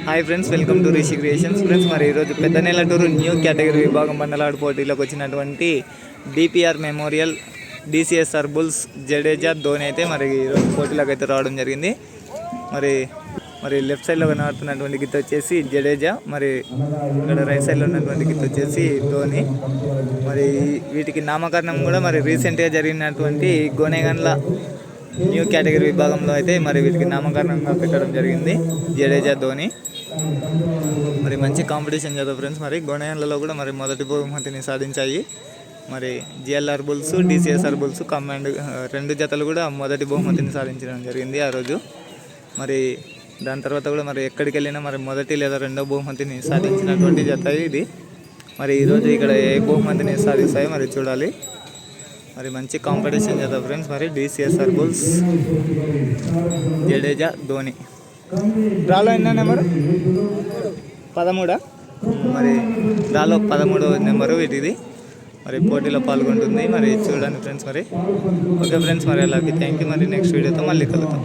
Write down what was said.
Hi friends, welcome to Rishi creations. Friends, మరి ఈరోజు పెద్ద నెల్లటూరు న్యూ కేటగిరీ విభాగం మండలాడు పోటీలోకి వచ్చినటువంటి DPR memorial DCSR bulls Jadeja Dhoni అయితే మరి ఈరోజు పోటీలోకి అయితే రావడం జరిగింది. మరి మరి లెఫ్ట్ సైడ్లో కనబడుతున్నటువంటి గిత్త వచ్చేసి జడేజా, మరి ఇక్కడ రైట్ సైడ్లో ఉన్నటువంటి గిత్త వచ్చేసి ధోని. మరి వీటికి నామకరణం కూడా మరి రీసెంట్గా జరిగినటువంటి గోనెగండ్ల న్యూ కేటగిరీ విభాగంలో అయితే మరి వీటికి నామకరణంగా పెట్టడం జరిగింది, జడేజా ధోని. మరి మంచి కాంపిటీషన్ కదా ఫ్రెండ్స్. మరి గోనెగండ్లలో కూడా మరి మొదటి బహుమతిని సాధించాయి. మరి GLR bulls, DCSR bulls command రెండు జతలు కూడా మొదటి బహుమతిని సాధించడం జరిగింది ఆ రోజు. మరి దాని తర్వాత కూడా మరి ఎక్కడికి వెళ్ళినా మరి మొదటి లేదా రెండో బహుమతిని సాధించినటువంటి జత ఇది. మరి ఈరోజు ఇక్కడ ఏ బహుమతిని సాధిస్తాయో మరి చూడాలి. మరి మంచి కాంపిటీషన్ చేద్దాం ఫ్రెండ్స్. మరి డిసిఎస్ఆర్ బుల్స్ జడేజా ధోని. డ్రాలో ఎన్నో నెంబరు 13. మరి డ్రాలో 13వ నెంబరు వీటిది. మరి పోటీలో పాల్గొంటుంది. మరి చూడండి ఫ్రెండ్స్. మరి ఓకే ఫ్రెండ్స్, మరి అలాగే థ్యాంక్ యూ. మరి నెక్స్ట్ వీడియోతో మళ్ళీ కలుద్దాం.